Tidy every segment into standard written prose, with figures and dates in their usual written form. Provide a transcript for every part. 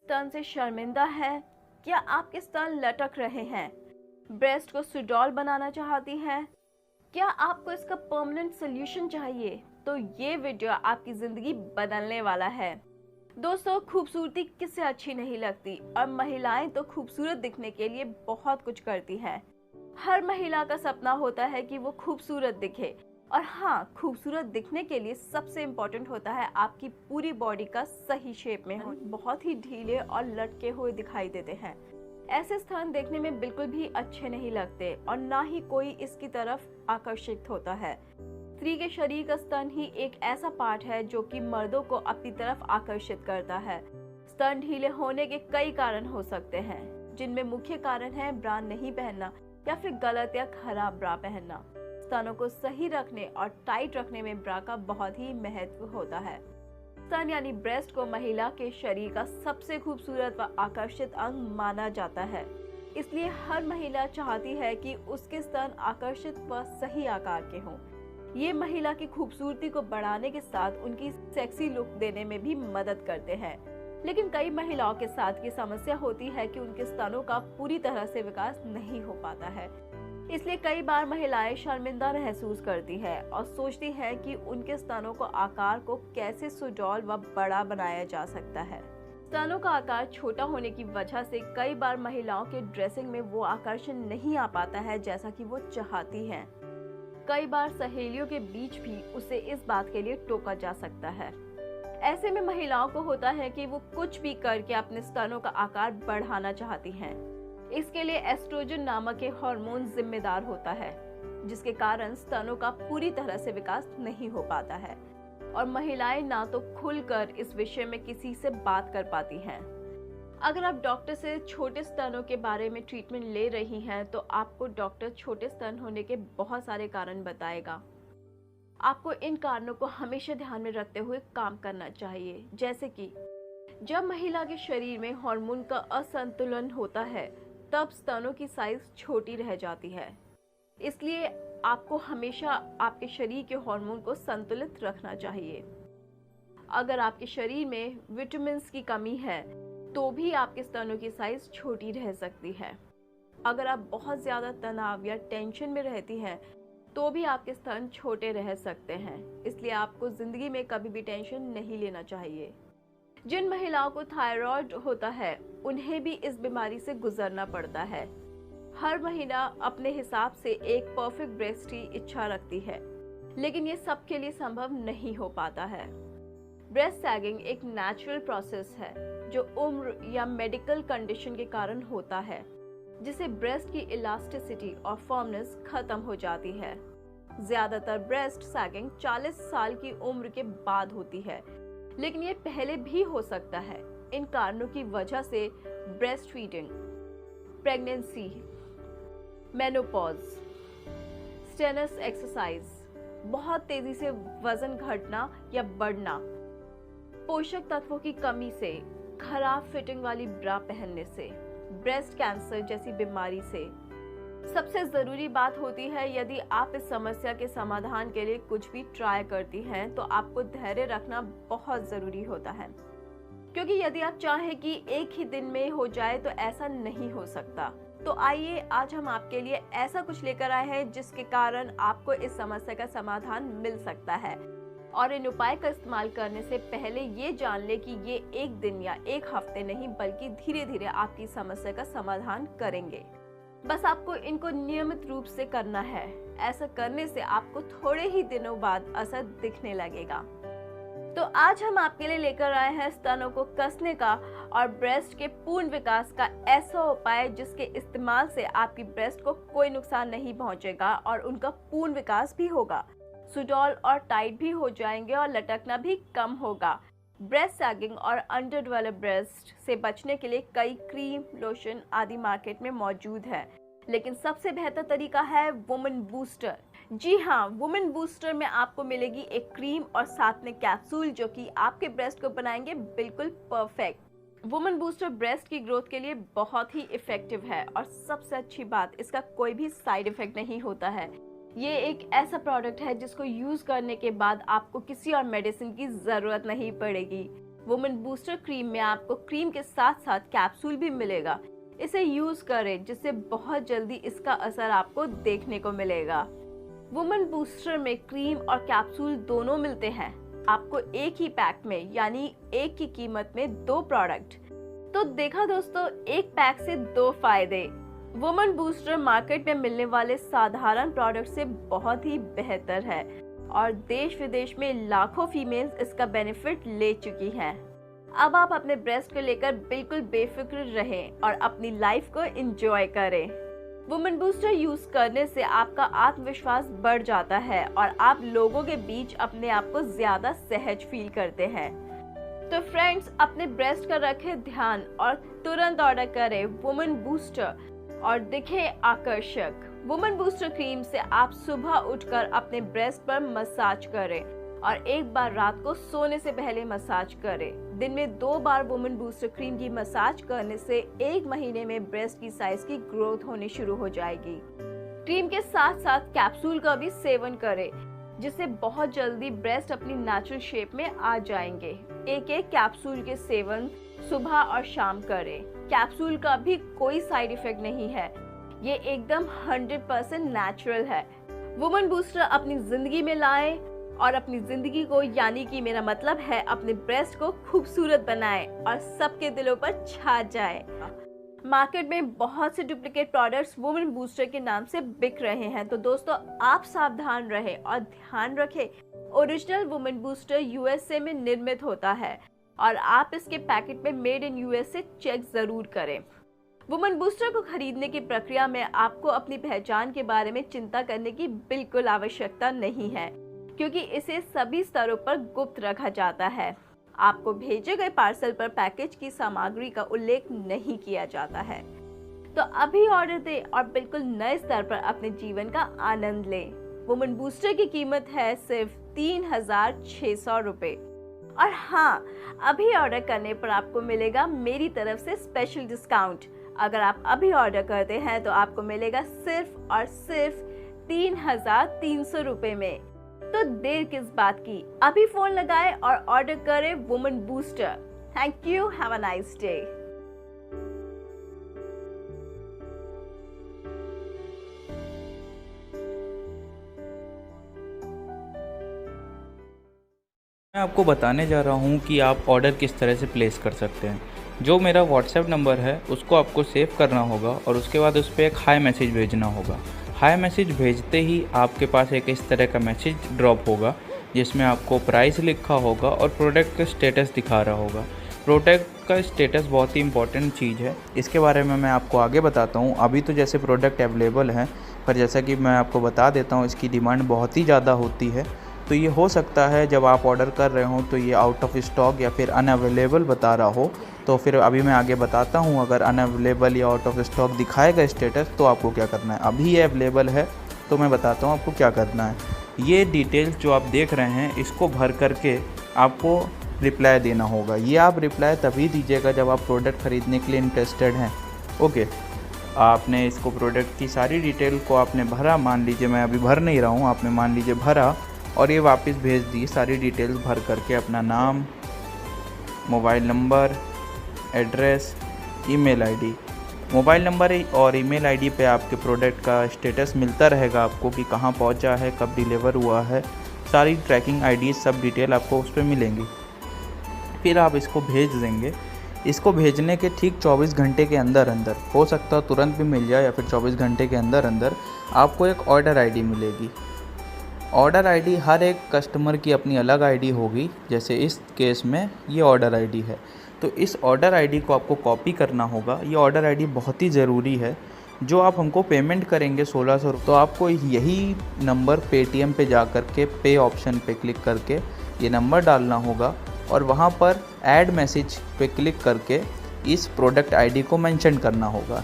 स्तन से शर्मिंदा हैं? क्या आपके स्तन लटक रहे हैं? ब्रेस्ट को सुडौल बनाना चाहती हैं? क्या आपको इसका परमानेंट सोल्यूशन चाहिए? तो ये वीडियो आपकी जिंदगी बदलने वाला है। दोस्तों, खूबसूरती किससे अच्छी नहीं लगती और महिलाएं तो खूबसूरत दिखने के लिए बहुत कुछ करती हैं। हर महिला का सपना होता है कि वो खूबसूरत दिखे। और हाँ, खूबसूरत दिखने के लिए सबसे इम्पोर्टेंट होता है आपकी पूरी बॉडी का सही शेप में हो। बहुत ही ढीले और लटके हुए दिखाई देते हैं। ऐसे स्थान देखने में बिल्कुल भी अच्छे नहीं लगते और ना ही कोई इसकी तरफ आकर्षित होता है। स्त्री के शरीर का स्तन ही एक ऐसा पार्ट है जो कि मर्दों को अपनी तरफ आकर्षित करता है। स्तन ढीले होने के कई कारण हो सकते हैं, जिनमें मुख्य कारण है ब्रा नहीं पहनना या फिर गलत या खराब ब्रा पहनना। स्तनों को सही रखने और टाइट रखने में ब्रा का बहुत ही महत्व होता है। स्तन यानी ब्रेस्ट को महिला के शरीर का सबसे खूबसूरत व आकर्षित अंग माना जाता है। इसलिए हर महिला चाहती है कि उसके स्तन आकर्षित व सही आकार के हों। ये महिला की खूबसूरती को बढ़ाने के साथ उनकी सेक्सी लुक देने में भी मदद करते हैं। लेकिन कई महिलाओं के साथ ये समस्या होती है कि उनके स्तनों का पूरी तरह से विकास नहीं हो पाता है। इसलिए कई बार महिलाएं शर्मिंदा महसूस करती है और सोचती है कि उनके स्तनों को आकार को कैसे सुडौल व बड़ा बनाया जा सकता है। स्तनों का आकार छोटा होने की वजह से कई बार महिलाओं के ड्रेसिंग में वो आकर्षण नहीं आ पाता है जैसा कि वो चाहती हैं। कई बार सहेलियों के बीच भी उसे इस बात के लिए टोका जा सकता है। ऐसे में महिलाओं को होता है कि वो कुछ भी करके अपने स्तनों का आकार बढ़ाना चाहती हैं। इसके लिए एस्ट्रोजन नामक एक हार्मोन जिम्मेदार होता है, जिसके कारण स्तनों का पूरी तरह से विकास नहीं हो पाता है और महिलाएं ना तो खुलकर इस विषय में किसी से बात कर पाती हैं। अगर आप डॉक्टर से छोटे स्तनों के बारे में ट्रीटमेंट ले रही हैं, तो आपको डॉक्टर छोटे स्तन होने के बहुत सारे कारण बताएगा। आपको इन कारणों को हमेशा ध्यान में रखते हुए काम करना चाहिए, जैसे कि जब महिला के शरीर में हार्मोन का असंतुलन होता है, तब स्तनों की साइज छोटी रह जाती है। इसलिए आपको हमेशा आपके शरीर के हार्मोन को संतुलित रखना चाहिए। अगर आपके शरीर में विटामिन की कमी है, तो भी आपके स्तनों की साइज छोटी रह सकती है। अगर आप बहुत ज्यादा तनाव या टेंशन में रहती हैं, तो भी आपके स्तन छोटे रह सकते हैं। इसलिए आपको जिंदगी में कभी भी टेंशन नहीं लेना चाहिए। जिन महिलाओं को थायराइड होता है, उन्हें भी इस बीमारी से गुजरना पड़ता है। हर महिला अपने हिसाब से एक परफेक्ट ब्रेस्ट की इच्छा रखती है, लेकिन ये सबके लिए संभव नहीं हो पाता है। ब्रेस्ट सैगिंग एक नेचुरल प्रोसेस है जो उम्र या मेडिकल कंडीशन के कारण होता है, जिसे ब्रेस्ट की इलास्टिसिटी और फर्मनेस खत्म हो जाती है। ज्यादातर ब्रेस्ट सैगिंग 40 साल की उम्र के बाद होती है, लेकिन ये पहले भी हो सकता है। इन कारणों की वजह से breast feeding, pregnancy, menopause, stannous exercise, बहुत तेजी से वजन घटना या बढ़ना, पोषक तत्वों की कमी से, खराब फिटिंग वाली ब्रा पहनने से, ब्रेस्ट कैंसर जैसी बीमारी से। सबसे जरूरी बात होती है, यदि आप इस समस्या के समाधान के लिए कुछ भी ट्राई करती हैं, तो आपको धैर्य रखना बहुत जरूरी होता है, क्योंकि यदि आप चाहें कि एक ही दिन में हो जाए तो ऐसा नहीं हो सकता। तो आइए आज हम आपके लिए ऐसा कुछ लेकर आए हैं जिसके कारण आपको इस समस्या का समाधान मिल सकता है। और इन उपाय का इस्तेमाल करने से पहले ये जान ले कि ये एक दिन या एक हफ्ते नहीं, बल्कि धीरे धीरे आपकी समस्या का समाधान करेंगे। बस आपको इनको नियमित रूप से करना है। ऐसा करने से आपको थोड़े ही दिनों बाद असर दिखने लगेगा। तो आज हम आपके लिए लेकर आए हैं स्तनों को कसने का और ब्रेस्ट के पूर्ण विकास का ऐसा उपाय जिसके इस्तेमाल से आपकी ब्रेस्ट को कोई नुकसान नहीं पहुंचेगा और उनका पूर्ण विकास भी होगा, सुडौल और टाइट भी हो जाएंगे और लटकना भी कम होगा। ब्रेस्ट सैगिंग और अंडर डेवलप्ड ब्रेस्ट से बचने के लिए कई क्रीम, लोशन आदि मार्केट में मौजूद है, लेकिन सबसे बेहतर तरीका है वुमेन बूस्टर। जी हाँ, वुमेन बूस्टर में आपको मिलेगी एक क्रीम और साथ में कैप्सूल, जो कि आपके ब्रेस्ट को बनाएंगे बिल्कुल परफेक्ट। वुमेन बूस्टर ब्रेस्ट की ग्रोथ के लिए बहुत ही इफेक्टिव है और सबसे अच्छी बात, इसका कोई भी साइड इफेक्ट नहीं होता है। ये एक ऐसा प्रोडक्ट है जिसको यूज करने के बाद आपको किसी और मेडिसिन की जरूरत नहीं पड़ेगी। वुमेन बूस्टर क्रीम में आपको क्रीम के साथ साथ कैप्सूल भी मिलेगा। इसे यूज करें जिससे बहुत जल्दी इसका असर आपको देखने को मिलेगा। वुमेन बूस्टर में क्रीम और कैप्सूल दोनों मिलते हैं आपको एक ही पैक में, यानी एक की कीमत में 2 प्रोडक्ट। तो देखा दोस्तों, एक पैक से 2 फायदे। वुमेन बूस्टर मार्केट में मिलने वाले साधारण प्रोडक्ट से बहुत ही बेहतर है और देश विदेश में लाखों फीमेल्स इसका बेनिफिट ले चुकी हैं। अब आप अपने ब्रेस्ट को लेकर बिल्कुल बेफिक्र रहें और अपनी लाइफ को एंजॉय करें। वुमेन बूस्टर यूज करने से आपका आत्मविश्वास बढ़ जाता है और आप लोगों के बीच अपने आप को ज्यादा सहज फील करते हैं। तो फ्रेंड्स, अपने ब्रेस्ट का रखें ध्यान और तुरंत ऑर्डर करें वुमेन बूस्टर और दिखे आकर्षक। वुमेन बूस्टर क्रीम से आप सुबह उठकर अपने ब्रेस्ट पर मसाज करें और एक बार रात को सोने से पहले मसाज करें। दिन में 2 बार वुमेन बूस्टर क्रीम की मसाज करने से 1 महीने में ब्रेस्ट की साइज की ग्रोथ होनी शुरू हो जाएगी। क्रीम के साथ साथ कैप्सूल का भी सेवन करें जिससे बहुत जल्दी ब्रेस्ट अपनी नेचुरल शेप में आ जाएंगे। एक कैप्सूल के सेवन सुबह और शाम करें। कैप्सूल का भी कोई साइड इफेक्ट नहीं है, ये एकदम 100% नेचुरल है। वुमेन बूस्टर अपनी जिंदगी में लाएं और अपनी जिंदगी को, यानी कि मेरा मतलब है अपने ब्रेस्ट को खूबसूरत बनाएं और सबके दिलों पर छा जाए। मार्केट में बहुत से डुप्लीकेट प्रोडक्ट्स वुमेन बूस्टर के नाम से बिक रहे हैं, तो दोस्तों आप सावधान रहें और ध्यान रखें ओरिजिनल वुमेन बूस्टर यूएसए में निर्मित होता है और आप इसके पैकेट में मेड इन यूएसए चेक जरूर करें। वुमेन बूस्टर को खरीदने की प्रक्रिया में आपको अपनी पहचान के बारे में चिंता करने की बिल्कुल आवश्यकता नहीं है, क्योंकि इसे सभी स्तरों पर गुप्त रखा जाता है। आपको भेजे गए पार्सल पर पैकेज की सामग्री का उल्लेख नहीं किया जाता है। तो अभी ऑर्डर दें और बिल्कुल नए स्तर पर अपने जीवन का आनंद लें। वुमेन बूस्टर की कीमत है सिर्फ 3600 रुपए। और हाँ, अभी ऑर्डर करने पर आपको मिलेगा मेरी तरफ से स्पेशल डिस्काउंट। अगर आप अभी ऑर्डर करते हैं तो आपको मिलेगा सिर्फ और सिर्फ 3300 रुपए में। तो देर किस बात की, अभी फोन लगाएं और ऑर्डर करें women booster. Thank you, have a nice day. मैं आपको बताने जा रहा हूं कि आप ऑर्डर किस तरह से प्लेस कर सकते हैं। जो मेरा व्हाट्सएप नंबर है उसको आपको सेव करना होगा और उसके बाद उस पर एक हाई मैसेज भेजना होगा। हाई मैसेज भेजते ही आपके पास एक इस तरह का मैसेज ड्रॉप होगा जिसमें आपको प्राइस लिखा होगा और प्रोडक्ट का स्टेटस दिखा रहा होगा। प्रोडक्ट का स्टेटस बहुत ही इंपॉर्टेंट चीज़ है, इसके बारे में मैं आपको आगे बताता हूँ। अभी तो जैसे प्रोडक्ट अवेलेबल हैं, पर जैसा कि मैं आपको बता देता हूँ इसकी डिमांड बहुत ही ज़्यादा होती है। तो ये हो सकता है जब आप ऑर्डर कर रहे हो तो ये आउट ऑफ स्टॉक या फिर अनअवेलेबल बता रहा हो। तो फिर अभी मैं आगे बताता हूँ, अगर अनअवेलेबल या आउट ऑफ स्टॉक दिखाएगा स्टेटस तो आपको क्या करना है। अभी ये अवेलेबल है तो मैं बताता हूँ आपको क्या करना है। ये डिटेल्स जो आप देख रहे हैं इसको भर करके आपको रिप्लाई देना होगा। ये आप रिप्लाई तभी दीजिएगा जब आप प्रोडक्ट ख़रीदने के लिए इंटरेस्टेड हैं। ओके, आपने इसको प्रोडक्ट की सारी डिटेल को आपने भरा, मान लीजिए मैं अभी भर नहीं रहा हूँ, आपने मान लीजिए भरा और ये वापस भेज दी सारी डिटेल्स भर करके। अपना नाम, mobile number, address, email ID. Mobile number और ईमेल आईडी पे आपके प्रोडक्ट का स्टेटस मिलता रहेगा आपको कि कहाँ पहुँचा है, कब डिलीवर हुआ है, सारी ट्रैकिंग आईडी सब डिटेल आपको उस पर मिलेंगी। फिर आप इसको भेज देंगे। इसको भेजने के ठीक 24 घंटे के अंदर अंदर, हो सकता है तुरंत भी मिल जाए या फिर 24 घंटे के अंदर अंदर आपको एक ऑर्डर आईडी मिलेगी। ऑर्डर आईडी हर एक कस्टमर की अपनी अलग आईडी होगी। जैसे इस केस में ये ऑर्डर आईडी है, तो इस ऑर्डर आईडी को आपको कॉपी करना होगा। ये ऑर्डर आईडी बहुत ही ज़रूरी है। जो आप हमको पेमेंट करेंगे 1600 रुपये, तो आपको यही नंबर पेटीएम पे जा कर के पे ऑप्शन पे क्लिक करके ये नंबर डालना होगा और वहाँ पर ऐड मैसेज पे क्लिक करके इस प्रोडक्ट आईडी को मेंशन करना होगा।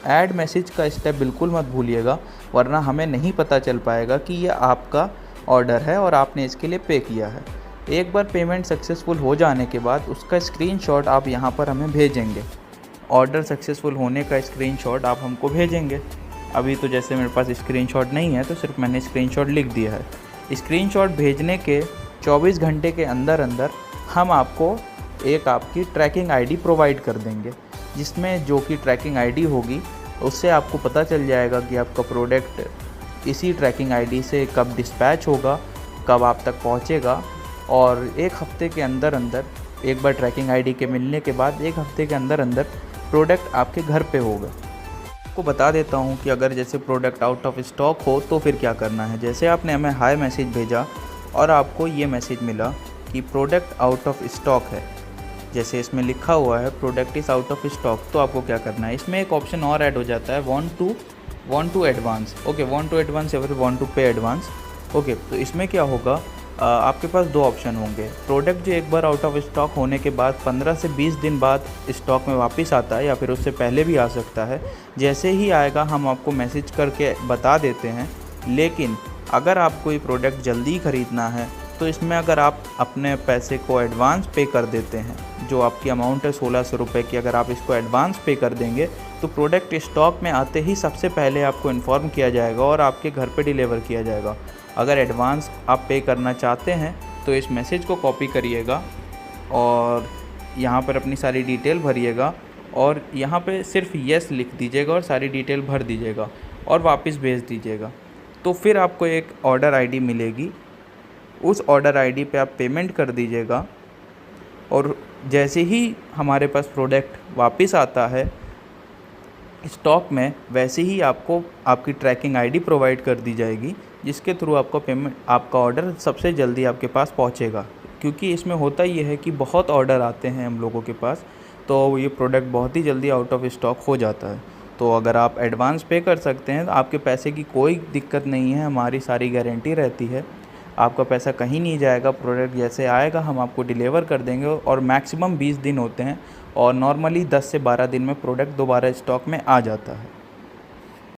ऐड मैसेज का स्टेप बिल्कुल मत भूलिएगा, वरना हमें नहीं पता चल पाएगा कि ये आपका ऑर्डर है और आपने इसके लिए पे किया है। एक बार पेमेंट सक्सेसफुल हो जाने के बाद उसका स्क्रीनशॉट आप यहाँ पर हमें भेजेंगे। ऑर्डर सक्सेसफुल होने का स्क्रीनशॉट आप हमको भेजेंगे। अभी तो जैसे मेरे पास स्क्रीनशॉट नहीं है तो सिर्फ मैंने स्क्रीनशॉट लिख दिया है। स्क्रीनशॉट भेजने के 24 घंटे के अंदर अंदर हम आपको एक आपकी ट्रैकिंग आईडी प्रोवाइड कर देंगे, जिसमें जो कि ट्रैकिंग आईडी होगी उससे आपको पता चल जाएगा कि आपका प्रोडक्ट इसी ट्रैकिंग आईडी से कब डिस्पैच होगा, कब आप तक पहुंचेगा। और एक हफ़्ते के अंदर अंदर, एक बार ट्रैकिंग आईडी के मिलने के बाद एक हफ़्ते के अंदर अंदर प्रोडक्ट आपके घर पे होगा। आपको बता देता हूँ कि अगर जैसे प्रोडक्ट आउट ऑफ स्टॉक हो तो फिर क्या करना है। जैसे आपने हमें हाय मैसेज भेजा और आपको ये मैसेज मिला कि प्रोडक्ट आउट ऑफ स्टॉक है, जैसे इसमें लिखा हुआ है product is out of stock, तो आपको क्या करना है, इसमें एक ऑप्शन और ऐड हो जाता है want to advance. Okay, want to advance या फिर want to pay advance. Okay, तो इसमें क्या होगा, आपके पास दो ऑप्शन होंगे। प्रोडक्ट जो एक बार आउट ऑफ स्टॉक होने के बाद 15 से 20 दिन बाद स्टॉक में वापस आता है या फिर उससे पहले भी आ सकता है। जैसे ही आएगा हम आपको मैसेज करके बता देते हैं। लेकिन अगर आपको ये प्रोडक्ट जल्दी ख़रीदना है तो इसमें अगर आप अपने पैसे को एडवांस पे कर देते हैं, जो आपकी अमाउंट है 1600 रुपये की, अगर आप इसको एडवांस पे कर देंगे तो प्रोडक्ट स्टॉक में आते ही सबसे पहले आपको इन्फॉर्म किया जाएगा और आपके घर पे डिलीवर किया जाएगा। अगर एडवांस आप पे करना चाहते हैं तो इस मैसेज को कॉपी करिएगा और यहाँ पर अपनी सारी डिटेल भरिएगा और यहाँ पे सिर्फ येस लिख दीजिएगा और सारी डिटेल भर दीजिएगा और वापस भेज दीजिएगा। तो फिर आपको एक ऑर्डर आईडी मिलेगी, उस ऑर्डर आईडी पे आप पेमेंट कर दीजिएगा और जैसे ही हमारे पास प्रोडक्ट वापस आता है स्टॉक में, वैसे ही आपको आपकी ट्रैकिंग आईडी प्रोवाइड कर दी जाएगी, जिसके थ्रू आपका ऑर्डर सबसे जल्दी आपके पास पहुंचेगा। क्योंकि इसमें होता ये है कि बहुत ऑर्डर आते हैं हम लोगों के पास, तो ये प्रोडक्ट बहुत ही जल्दी आउट ऑफ स्टॉक हो जाता है। तो अगर आप एडवांस पे कर सकते हैं तो आपके पैसे की कोई दिक्कत नहीं है, हमारी सारी गारंटी रहती है, आपका पैसा कहीं नहीं जाएगा। प्रोडक्ट जैसे आएगा हम आपको डिलीवर कर देंगे और मैक्सिमम 20 दिन होते हैं और नॉर्मली 10 से 12 दिन में प्रोडक्ट दोबारा स्टॉक में आ जाता है।